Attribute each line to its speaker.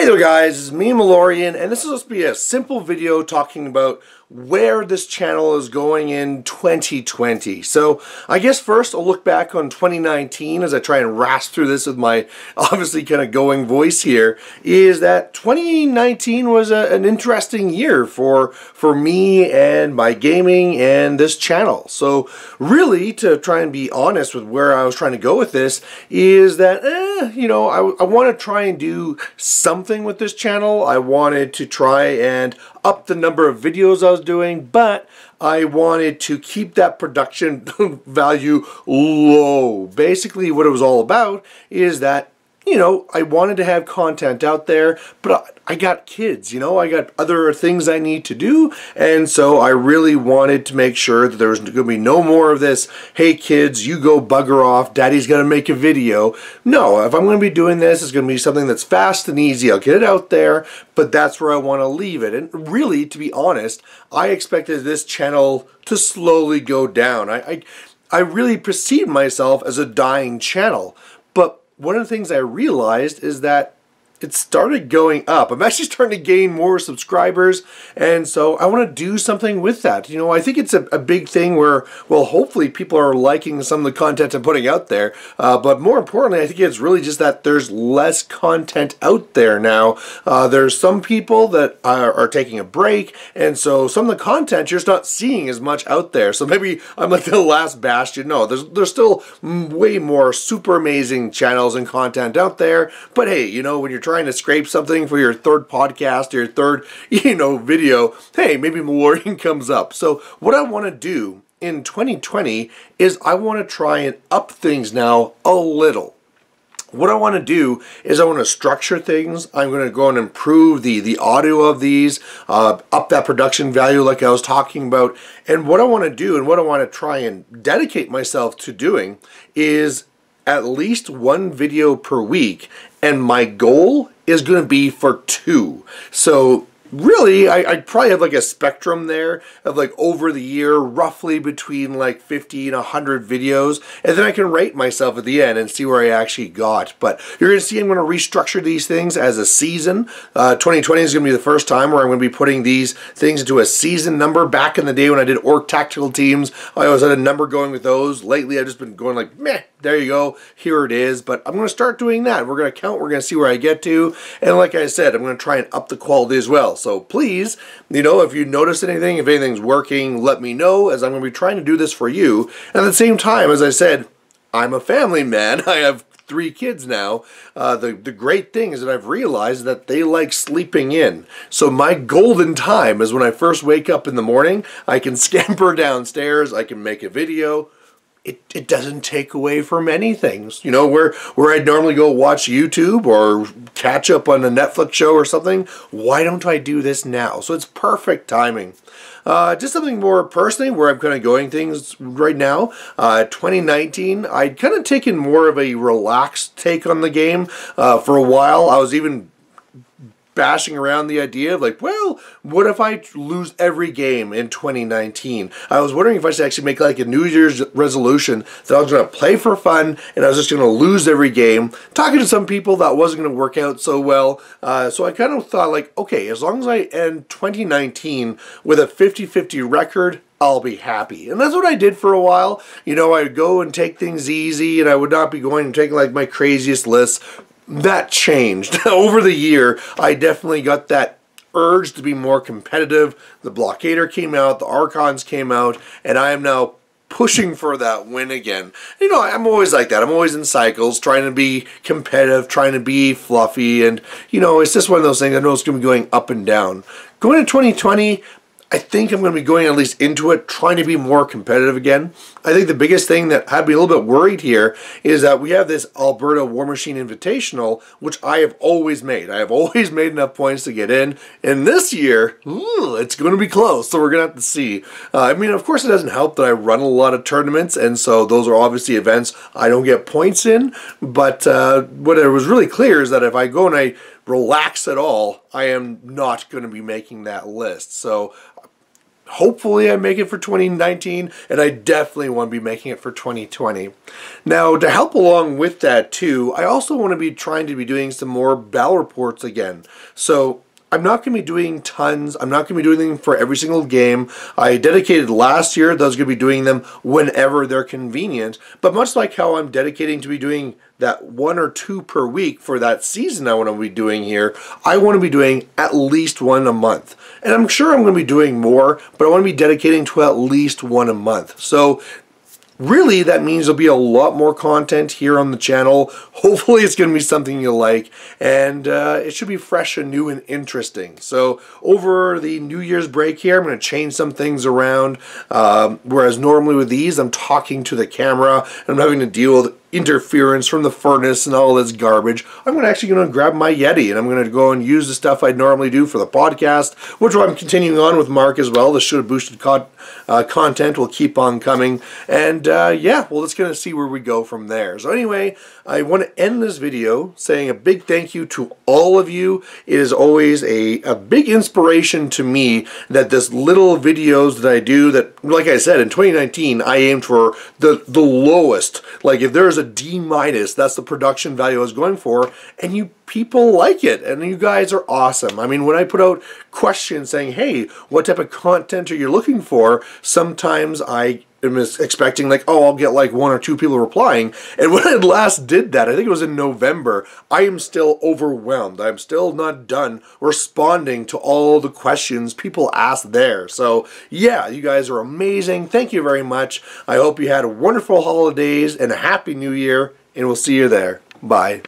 Speaker 1: Hey there guys, it's me Malorian, and this is supposed to be a simple video talking about where this channel is going in 2020. So I guess first I'll look back on 2019 as I try and rasp through this with my obviously kind of going voice here, is that 2019 was an interesting year for me and my gaming and this channel. So really, to try and be honest with where I was trying to go with this, is that I want to try and do something with this channel. I wanted to try and up the number of videos I was doing, but I wanted to keep that production value low. Basically what it was all about is that I wanted to have content out there, but I got kids, I got other things I need to do, and so I really wanted to make sure that there was going to be no more of this, hey kids, you go bugger off, daddy's going to make a video. No, if I'm going to be doing this, it's going to be something that's fast and easy. I'll get it out there, but that's where I want to leave it. And really, to be honest, I expected this channel to slowly go down. I really perceived myself as a dying channel, but one of the things I realized is that it started going up. I'm actually starting to gain more subscribers, and so I want to do something with that. I think it's a big thing where, well, hopefully people are liking some of the content I'm putting out there, but more importantly, I think it's really just that there's less content out there now. There's some people that are taking a break, and so some of the content you're just not seeing as much out there. So maybe I'm like the last bastion. No, there's still way more super amazing channels and content out there, but hey, when you're trying to scrape something for your third podcast or your third, video, hey, maybe Malorian comes up. So what I want to do in 2020 is I want to try and up things now a little. What I want to do is I want to structure things. I'm going to go and improve the audio of these, up that production value like I was talking about. And what I want to do and what I want to try and dedicate myself to doing is at least one video per week, and my goal is going to be for 2. So really, I probably have like a spectrum there of like over the year, roughly between like 50 and 100 videos, and then I can rate myself at the end and see where I actually got. But you're going to see I'm going to restructure these things as a season. 2020 is going to be the first time where I'm going to be putting these things into a season number. Back in the day when I did Orc Tactical Teams, I always had a number going with those. Lately, I've just been going like, meh, there you go, here it is. But I'm going to start doing that. We're going to count, we're going to see where I get to, and like I said, I'm going to try and up the quality as well. So please, if you notice anything, if anything's working, let me know, as I'm going to be trying to do this for you. And at the same time, as I said, I'm a family man. I have 3 kids now. The great thing is that I've realized that they like sleeping in. So my golden time is when I first wake up in the morning. I can scamper downstairs, I can make a video. It doesn't take away from anything. Where I'd normally go watch YouTube or catch up on a Netflix show or something, why don't I do this now? So it's perfect timing. Just something more personally where I'm kind of going things right now. 2019, I'd kind of taken more of a relaxed take on the game. For a while, I was even bashing around the idea of like, well, what if I lose every game in 2019? I was wondering if I should actually make like a New Year's resolution that I was going to play for fun and I was just going to lose every game. Talking to some people, that wasn't going to work out so well. So I kind of thought like, okay, as long as I end 2019 with a 50-50 record, I'll be happy. And that's what I did for a while. I would go and take things easy, and I would not be going and taking like my craziest lists. That changed. Over the year, I definitely got that urge to be more competitive. The Blockader came out, the Archons came out, and I am now pushing for that win again. I'm always like that. I'm always in cycles, trying to be competitive, trying to be fluffy, and, it's just one of those things. I know it's going to be going up and down. Going to 2020, I think I'm going to be going at least into it, trying to be more competitive again. I think the biggest thing that had me a little bit worried here is that we have this Alberta Warmachine Invitational, which I have always made. I have always made enough points to get in. And this year, it's going to be close, so we're going to have to see. Of course it doesn't help that I run a lot of tournaments, and so those are obviously events I don't get points in. But what it was really clear is that if I go and I relax at all, I am not going to be making that list. So Hopefully I make it for 2019, and I definitely want to be making it for 2020. Now, to help along with that too, I also want to be trying to be doing some more battle reports again. So I'm not going to be doing tons. I'm not going to be doing them for every single game. I dedicated last year that I was going to be doing them whenever they're convenient. But much like how I'm dedicating to be doing that 1 or 2 per week for that season I want to be doing here, I want to be doing at least 1 a month. And I'm sure I'm going to be doing more, but I want to be dedicating to at least 1 a month. So really, that means there'll be a lot more content here on the channel. Hopefully it's going to be something you like, and it should be fresh and new and interesting. So over the New Year's break here, I'm going to change some things around. Whereas normally with these, I'm talking to the camera, and I'm having to deal with interference from the furnace and all this garbage. I'm actually going to grab my Yeti, and I'm going to go and use the stuff I normally do for the podcast, which I'm continuing on with Mark as well. The Shoulda Boosted content will keep on coming, and yeah, well, let's going to see where we go from there. So anyway, I want to end this video saying a big thank you to all of you. It is always a big inspiration to me that this little videos that I do, that, like I said, in 2019, I aimed for the lowest. Like, if there's a D-, that's the production value I was going for, and you people like it, and you guys are awesome. I mean, when I put out questions saying, hey, what type of content are you looking for, sometimes I am expecting like, oh, I'll get like 1 or 2 people replying. And when I last did that, I think it was in November, I am still overwhelmed. I'm still not done responding to all the questions people ask there. So yeah, you guys are amazing. Thank you very much. I hope you had wonderful holidays and a happy new year, and we'll see you there. Bye.